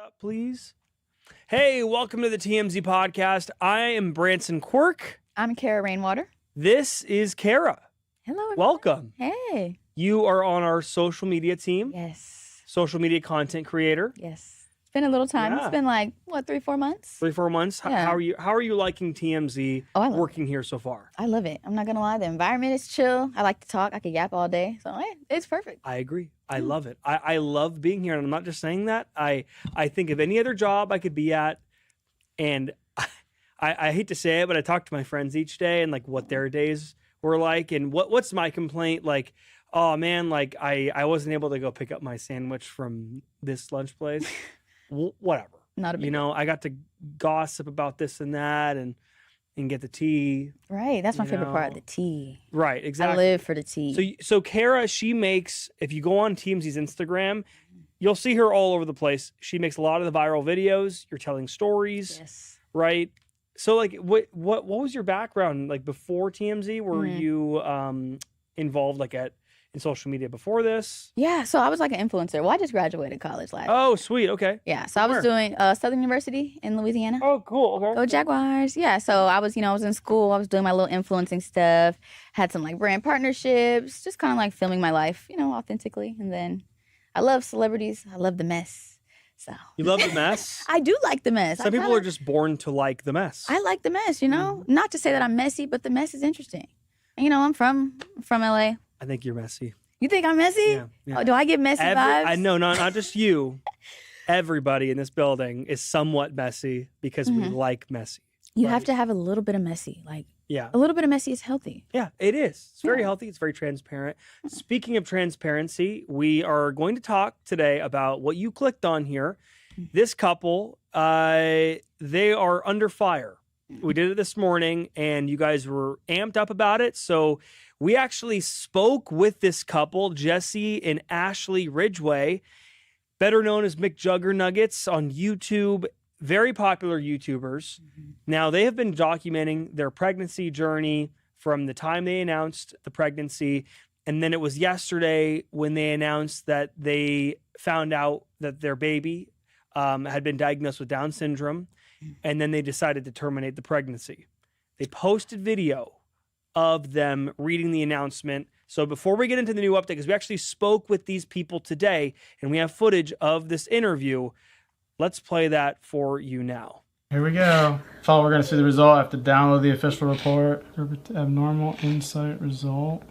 Up, please. Hey, welcome to the TMZ podcast. I am Branson Quirk. I'm Kara Rainwater. This is Kara. Hello, everybody. Welcome. Hey. You are on our social media team. Yes. Social media content creator. Yes. It's been a little time. Yeah. It's been like, what, 3-4 months? 3-4 months. Yeah. How are you liking TMZ working here so far? I love it. I'm not going to lie. The environment is chill. I like to talk. I could yap all day. So it's perfect. I agree. I love it. I love being here. And I'm not just saying that. I think of any other job I could be at. And I hate to say it, but I talk to my friends each day and like what their days were like. And what's my complaint? Like, oh man, like I wasn't able to go pick up my sandwich from this lunch place. Whatever. Not a big deal. I got to gossip about this and that and get the tea. Right. That's my favorite part, the tea. Right, exactly. I live for the tea. So Kara, she makes, if you go on TMZ's Instagram, you'll see her all over the place. She makes a lot of the viral videos. You're telling stories. Yes. Right? So like what was your background like before TMZ? Were you involved like in social media before this? Yeah, so I was like an influencer. Well, I just graduated college last year. Oh, sweet. Okay. Yeah, so I was doing Southern University in Louisiana. Oh, cool. Okay. Go Jaguars. Yeah, so I was in school. I was doing my little influencing stuff. Had some like brand partnerships, just kind of like filming my life, authentically. And then I love celebrities. I love the mess. So you love the mess? I do like the mess. Some people are just born to like the mess. I like the mess, Not to say that I'm messy, but the mess is interesting. And, I'm from LA. I think you're messy. You think I'm messy? Yeah. Oh, do I get messy vibes? I know, not just you. Everybody in this building is somewhat messy because we like messy. You have to have a little bit of messy. Like, yeah, a little bit of messy is healthy. Yeah, it is. It's very healthy. It's very transparent. Speaking of transparency, we are going to talk today about what you clicked on here. This couple, they are under fire. We did it this morning, and you guys were amped up about it. So we actually spoke with this couple, Jesse and Ashley Ridgway, better known as McJuggerNuggets on YouTube. Very popular YouTubers. Now, they have been documenting their pregnancy journey from the time they announced the pregnancy. And then it was yesterday when they announced that they found out that their baby had been diagnosed with Down syndrome. And then they decided to terminate the pregnancy. They posted video of them reading the announcement. So before we get into the new update, because we actually spoke with these people today and we have footage of this interview, let's play that for you now. Here we go. So we're going to see the result. I have to download the official report. Abnormal insight result.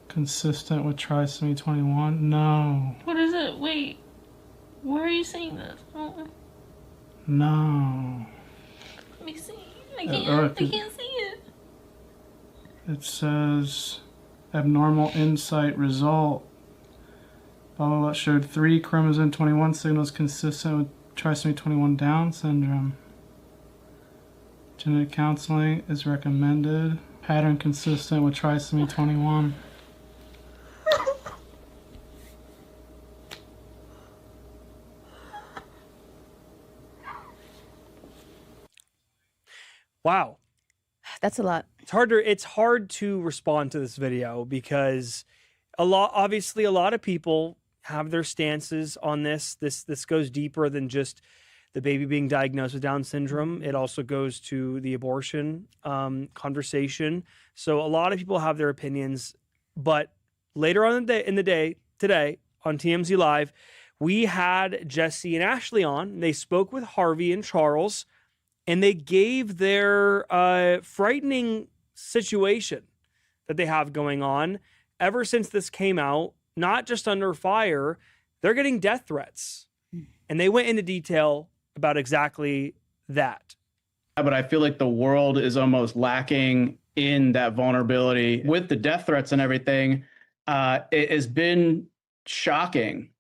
Consistent with trisomy 21. No. What is it? Wait. Where are you seeing this? No. Let me see. I can't see it. It says abnormal insight result. Blah, blah, blah. Showed 3 chromosome 21 signals consistent with trisomy 21 Down syndrome. Genetic counseling is recommended. Pattern consistent with trisomy 21. Wow. That's a lot. It's hard to respond to this video because a lot of people have their stances on this. This goes deeper than just the baby being diagnosed with Down syndrome. It also goes to the abortion conversation. So a lot of people have their opinions, but later on in the day today on TMZ Live, we had Jesse and Ashley on. They spoke with Harvey and Charles, and they gave their frightening situation that they have going on. Ever since this came out, not just under fire, they're getting death threats. And they went into detail about exactly that. But I feel like the world is almost lacking in that vulnerability. With the death threats and everything, it has been shocking.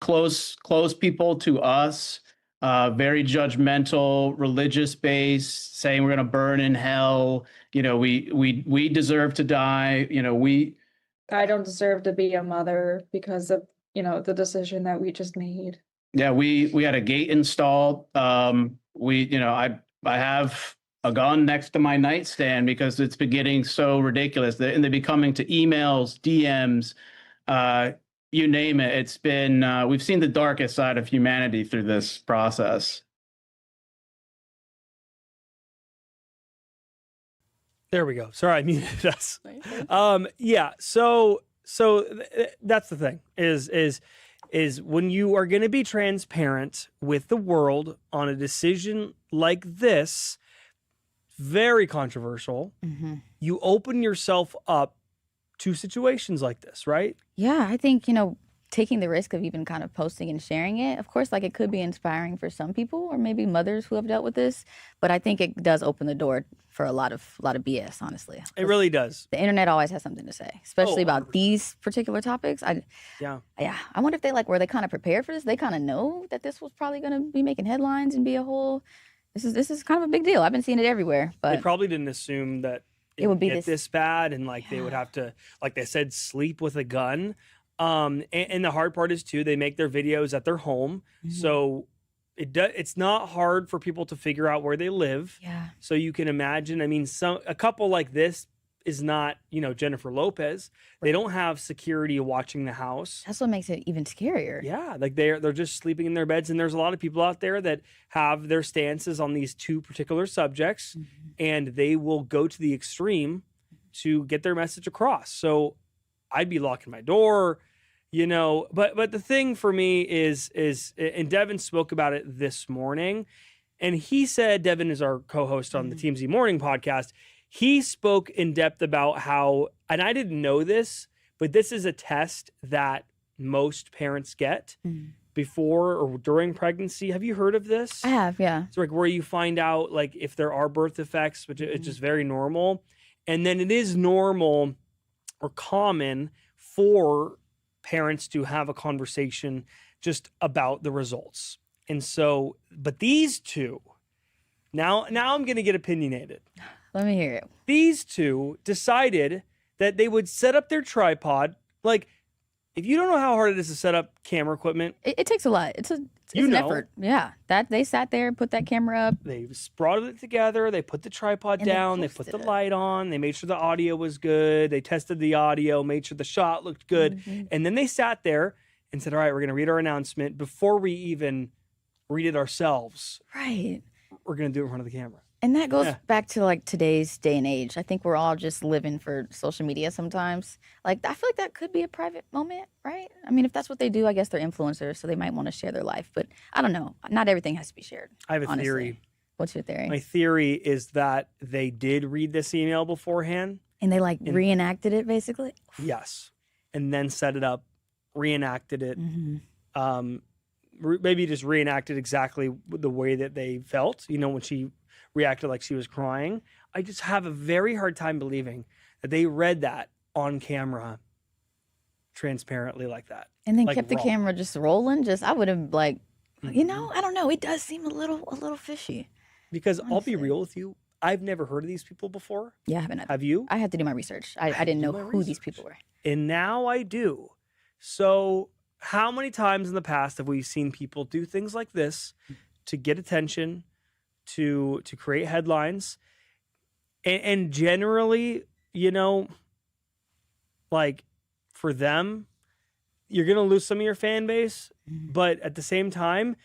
Close people to us, very judgmental, religious based, saying we're going to burn in hell. We deserve to die. I don't deserve to be a mother because of, the decision that we just made. Yeah, we had a gate installed. I have a gun next to my nightstand because it's been getting so ridiculous. And they've been coming to emails, DMs, you name it. It's been, we've seen the darkest side of humanity through this process. There we go. Sorry, I muted us. Yeah. So that's the thing is when you are going to be transparent with the world on a decision like this, very controversial, you open yourself up to situations like this, right? Yeah, I think, taking the risk of even kind of posting and sharing it, of course, like it could be inspiring for some people or maybe mothers who have dealt with this, but I think it does open the door for a lot of BS, honestly. It really does. The internet always has something to say, especially about these particular topics. I wonder if were they kind of prepared for this? They kind of know that this was probably going to be making headlines and be a whole, this is kind of a big deal. I've been seeing it everywhere, but they probably didn't assume that it would be this bad, and they would have to, like they said, sleep with a gun. And the hard part is too, they make their videos at their home. So it's not hard for people to figure out where they live. Yeah. So you can imagine, I mean, a couple like this is not, Jennifer Lopez. They don't have security watching the house. That's what makes it even scarier. Yeah. Like they're just sleeping in their beds. And there's a lot of people out there that have their stances on these two particular subjects, and they will go to the extreme to get their message across. So I'd be locking my door, but the thing for me is, and Devin spoke about it this morning, and he said, Devin is our co-host on the TMZ Morning podcast. He spoke in depth about how, and I didn't know this, but this is a test that most parents get before or during pregnancy. Have you heard of this? I have, yeah. It's like where you find out if there are birth defects, which is just very normal. And then it is normal or common for parents to have a conversation just about the results. And so, but these two, now I'm going to get opinionated. Let me hear it. These two decided that they would set up their tripod. If you don't know how hard it is to set up camera equipment, it takes a lot. It's an effort. Yeah, that they sat there, put that camera up. They brought it together. They put the tripod down. They put the light on. They made sure the audio was good. They tested the audio, made sure the shot looked good. And then they sat there and said, all right, we're going to read our announcement before we even read it ourselves. Right. We're going to do it in front of the camera. And that goes back to today's day and age. I think we're all just living for social media sometimes. I feel like that could be a private moment, right? I mean, if that's what they do, I guess they're influencers, so they might want to share their life. But I don't know. Not everything has to be shared. I have a honestly. theory. What's your theory? My theory is that they did read this email beforehand. And they reenacted it, basically? Yes. And then set it up, reenacted it. Maybe just reenacted exactly the way that they felt, when she reacted like she was crying. I just have a very hard time believing that they read that on camera transparently like that. And then kept the camera just rolling. I would have I don't know. It does seem a little fishy. Because honestly, I'll be real with you, I've never heard of these people before. Yeah, I haven't. Have you? I had to do my research. I didn't know who these people were. And now I do. So how many times in the past have we seen people do things like this to get attention, to create headlines, and generally, for them, you're going to lose some of your fan base, but at the same time,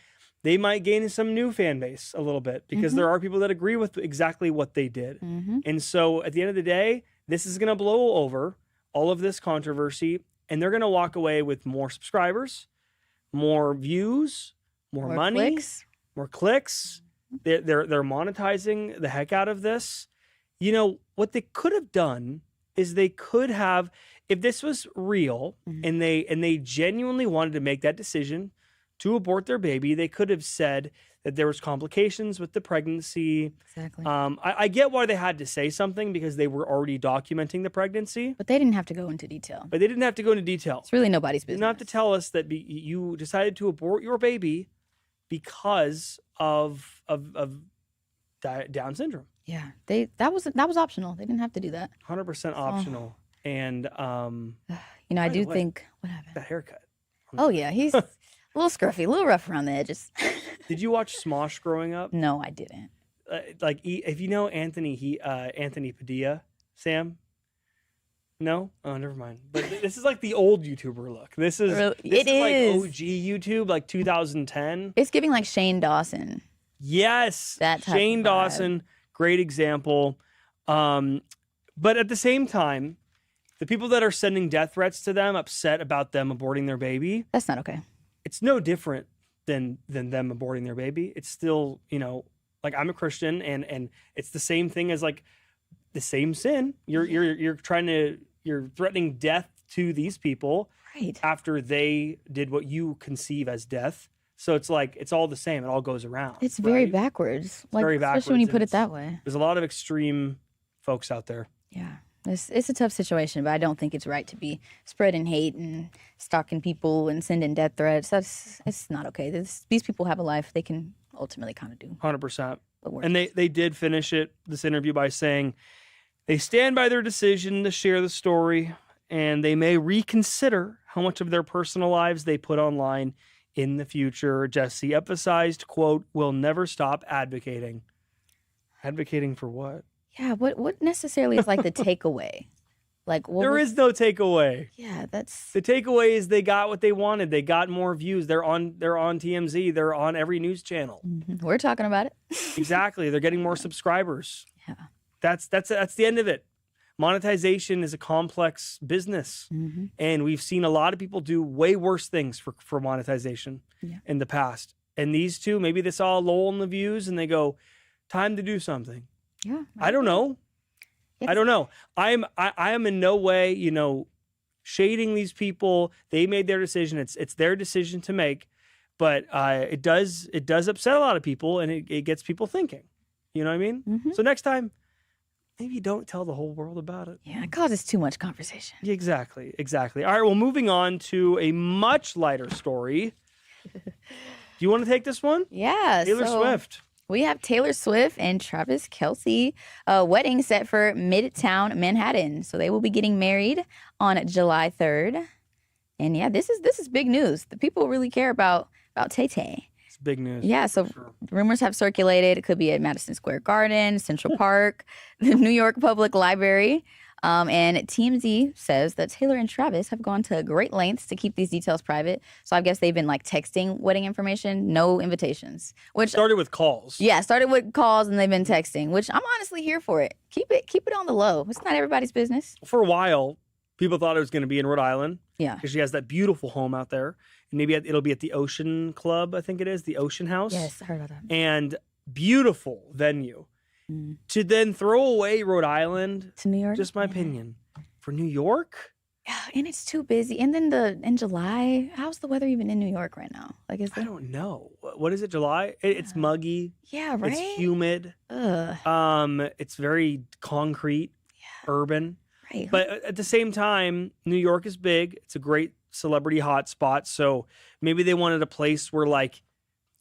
they might gain some new fan base a little bit because there are people that agree with exactly what they did. And so at the end of the day, this is going to blow over all of this controversy, and they're going to walk away with more subscribers, more views, more money, more clicks. They're monetizing the heck out of this. What they could have done is they could have, if this was real and they genuinely wanted to make that decision to abort their baby, they could have said that there was complications with the pregnancy. Exactly. I get why they had to say something because they were already documenting the pregnancy. But they didn't have to go into detail. It's really nobody's business. You don't have to tell us that you decided to abort your baby because of Down syndrome. Yeah, that was optional. They didn't have to do that. 100% optional. And I do think what happened. That haircut. Oh yeah, he's a little scruffy, a little rough around the edges. Did you watch Smosh growing up? No, I didn't. If you know Anthony Padilla, Sam. No? Oh, never mind. But this is like the old YouTuber look. This is Really? this It is like is. OG YouTube, like 2010. It's giving like Shane Dawson. Yes, That type Shane of vibe. Dawson, great example. But at the same time, the people that are sending death threats to them, upset about them aborting their baby, That's not okay. it's no different than them aborting their baby. It's still, like I'm a Christian, and it's the same thing as like the same sin. You're threatening death to these people Right. after they did what you conceive as death. So it's like it's all the same. It all goes around. It's very right? backwards. Like, very especially when you backwards, put and it that way. There's a lot of extreme folks out there. Yeah. It's a tough situation, but I don't think it's right to be spreading hate and stalking people and sending death threats. It's not okay. These people have a life. They can ultimately kind of do 100%. what works. And they did finish this interview by saying they stand by their decision to share the story, and they may reconsider how much of their personal lives they put online in the future. Jesse emphasized, quote, "We'll never stop advocating." Advocating for what? Yeah, what necessarily is like the takeaway? Like There is no takeaway. Yeah, that's The takeaway is they got what they wanted. They got more views. They're on TMZ. They're on every news channel. we're talking about it. Exactly. They're getting more subscribers. Yeah. That's the end of it. Monetization is a complex business, and we've seen a lot of people do way worse things for monetization in the past. And these two, maybe they saw a lull in the views and they go, time to do something. Yeah. I don't know. Yes. I don't know. I am in no way, shading these people. They made their decision. It's their decision to make, but it does upset a lot of people, and it gets people thinking. You know what I mean? So next time, maybe don't tell the whole world about it. Yeah, it causes too much conversation. Exactly. All right. Well, moving on to a much lighter story. Do you want to take this one? Yeah. Taylor Swift. We have Taylor Swift and Travis Kelce wedding set for Midtown Manhattan. So they will be getting married on July 3rd. And yeah, this is big news. The people really care about Tay-Tay. It's big news. Yeah, so Sure. rumors have circulated. It could be at Madison Square Garden, Central Park, the New York Public Library. And TMZ says that Taylor and Travis have gone to great lengths to keep these details private. So I guess they've been like texting wedding information, no invitations. Which Started with calls. yeah, started with calls and they've been texting, which I'm honestly here for it. Keep it on the low. It's not everybody's business. For a while, people thought it was going to be in Rhode Island. Yeah. Because she has that beautiful home out there. And maybe it'll be at the Ocean Club, I think it is, the Ocean House. Yes, I heard about that. And beautiful venue. To then throw away Rhode Island, To New York. just my opinion. For New York? Yeah, and it's too busy. And then in July, how's the weather even in New York right now? Like, is I it? don't know. What is it, July? It's muggy. Yeah, right. It's humid. Ugh. It's very concrete, urban. Right. But at the same time, New York is big. It's a great celebrity hotspot. So maybe they wanted a place where like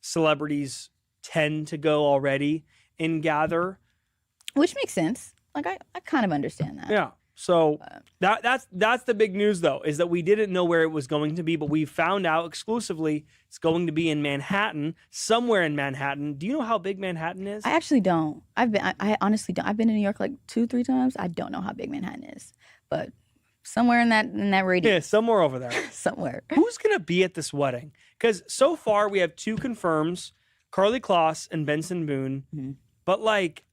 celebrities tend to go already and gather. Which makes sense. Like I kind of understand that. Yeah. So that's the big news though, is that we didn't know where it was going to be, but we found out exclusively it's going to be in Manhattan, somewhere in Manhattan. Do you know how big Manhattan is? I actually don't. I honestly don't. I've been to New York like 2-3 times. I don't know how big Manhattan is, but somewhere in that Yeah, radius. somewhere over there. Somewhere. Who's going to be at this wedding? Because so far we have 2 confirms, Karlie Kloss and Benson Boone. But like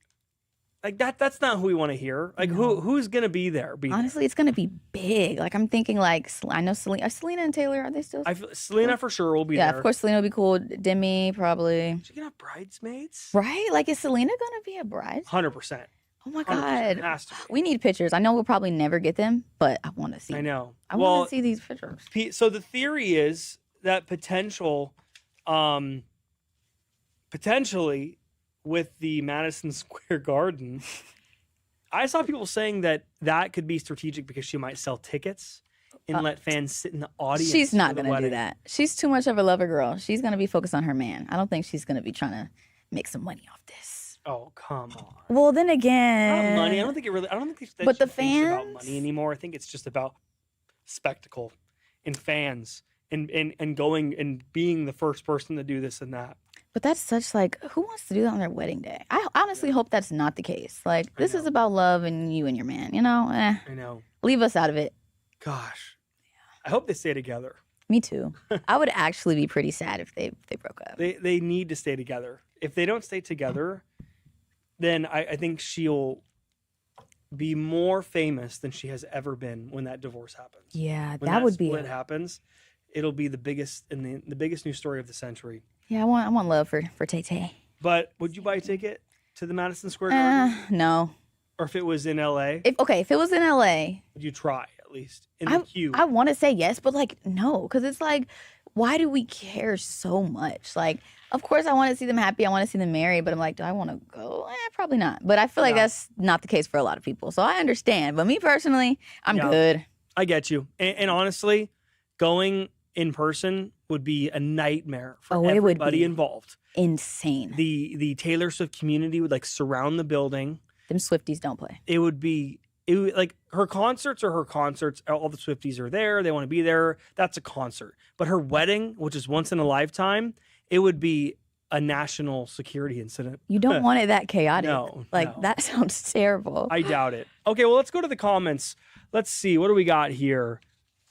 that's not who we want to hear. Like who's going to be there? Honestly, it's gonna be big. Like I'm thinking, like I know Selena and Taylor. Are they still? I feel Selena for sure will be yeah, there. of course Selena will be cool. Demi probably. Is she going to have bridesmaids? Right? Like is Selena gonna be a bride? 100%. Oh my 100%. god. Has to be. We need pictures. I know we'll probably never get them, but I want to see. I know. I want to see these pictures. So the theory is that potentially with the Madison Square Garden, I saw people saying that could be strategic because she might sell tickets and let fans sit in the audience. She's not for the gonna do wedding. that. She's too much of a lover girl. She's gonna be focused on her man. I don't think she's gonna be trying to make some money off this. Oh, come on. Well, then again, Not money. I don't think that But she the thinks about fans? money anymore. I think it's just about spectacle and fans and going and being the first person to do this and that. But that's such like, who wants to do that on their wedding day? I honestly hope that's not the case. Like, this is know. about love and you and your man, you know? I know. Leave us out of it. Gosh. I hope they stay together. Me too. I would actually be pretty sad if they broke up. They need to stay together. If they don't stay together, then I think she'll be more famous than she has ever been when that divorce happens. Yeah, When that would be split happens, it'll be the biggest the biggest news story of the century. Yeah, I want love for Tay-Tay. But would you buy a ticket to the Madison Square Garden? No. Or if it was in LA? If it was in LA, Would you try at least in the queue? I want to say yes, but like no, because it's like, why do we care so much? Like, of course, I want to see them happy. I want to see them married, but I'm like, do I want to go? Probably not. But I feel like that's not the case for a lot of people. So I understand. But me personally, I'm good. I get you. And honestly, going in person would be a nightmare for everybody involved. Insane. The Taylor Swift community would like surround the building. Them Swifties don't play. It would like her concerts are her concerts. All the Swifties are there. They want to be there. That's a concert. But her wedding, which is once in a lifetime, it would be a national security incident. You don't want it that chaotic. No. That sounds terrible. I doubt it. Okay, well, let's go to the comments. Let's see. What do we got here?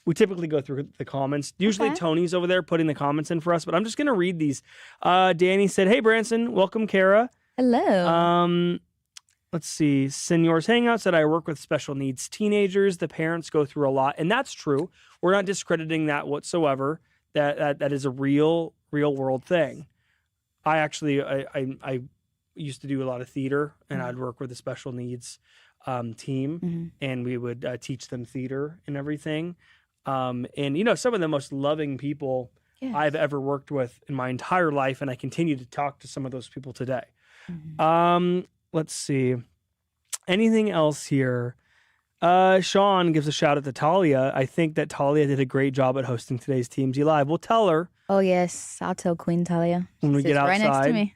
We typically go through the comments. Usually Tony's over there putting the comments in for us, but I'm just going to read these. Danny said, hey, Branson, welcome, Kara. Hello. Let's see. Seniors Hangout said, I work with special needs teenagers. The parents go through a lot. And that's true. We're not discrediting that whatsoever. That is a real world thing. I actually, I used to do a lot of theater, and I'd work with a special needs team, and we would teach them theater and everything. And, you know, some of the most loving people I've ever worked with in my entire life, and I continue to talk to some of those people today. Let's see. Anything else here? Sean gives a shout out to Talia. I think that Talia did a great job at hosting today's TMZ Live. We'll tell her. Oh, yes. I'll tell Queen Talia. When we get outside. Right next to me.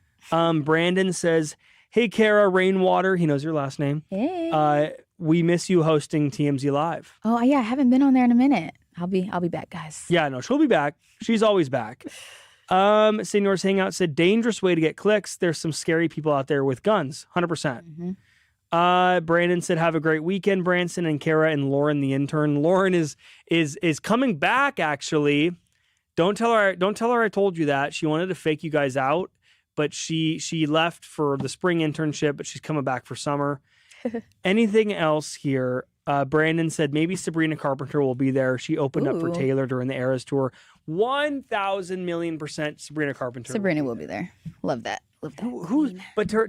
Brandon says, hey, Kara, Rainwater. He knows your last name. Hey. We miss you hosting TMZ Live. Oh, yeah. I haven't been on there in a minute. I'll be back, guys. Yeah, no, she'll be back. She's always back. Seniors Hangout said, dangerous way to get clicks. There's some scary people out there with guns. 100%. Brandon said, have a great weekend, Branson and Kara and Lauren, the intern. Lauren is coming back, actually. Don't tell her I told you that. She wanted to fake you guys out, but she left for the spring internship, but she's coming back for summer. Anything else here? Brandon said maybe Sabrina Carpenter will be there. She opened up for Taylor during the Eras tour. 1,000,000,000% Sabrina Carpenter. Sabrina will be there. Love that.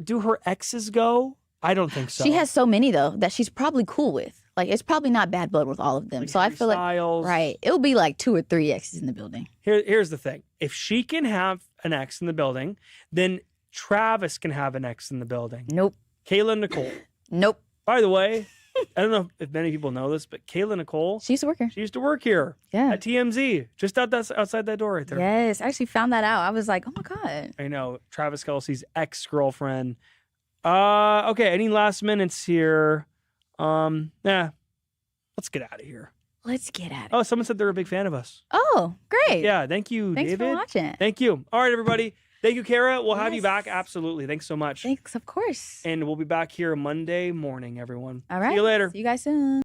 Do her exes go? I don't think so. She has so many though that she's probably cool with. Like, it's probably not bad blood with all of them. Like so I feel Styles. like right, it'll be like 2 or 3 exes in the building. Here's the thing: if she can have an ex in the building, then Travis can have an ex in the building. Nope. Kayla Nicole. Nope. By the way, I don't know if many people know this, but Kayla Nicole. She used to work here. She used to work here. Yeah. At TMZ, just outside that door right there. Yes, I actually found that out. I was like, oh my God. I know. Travis Kelce's ex-girlfriend. Okay, any last minutes here? Let's get out of here. Let's get at it. Oh, someone said they're a big fan of us. Oh, great. Yeah, thank you, Thanks David. for watching. Thank you. All right, everybody. Thank you, Kara. We'll have you back. Absolutely. Thanks so much. Thanks, of course. And we'll be back here Monday morning, everyone. All right. See you later. See you guys soon.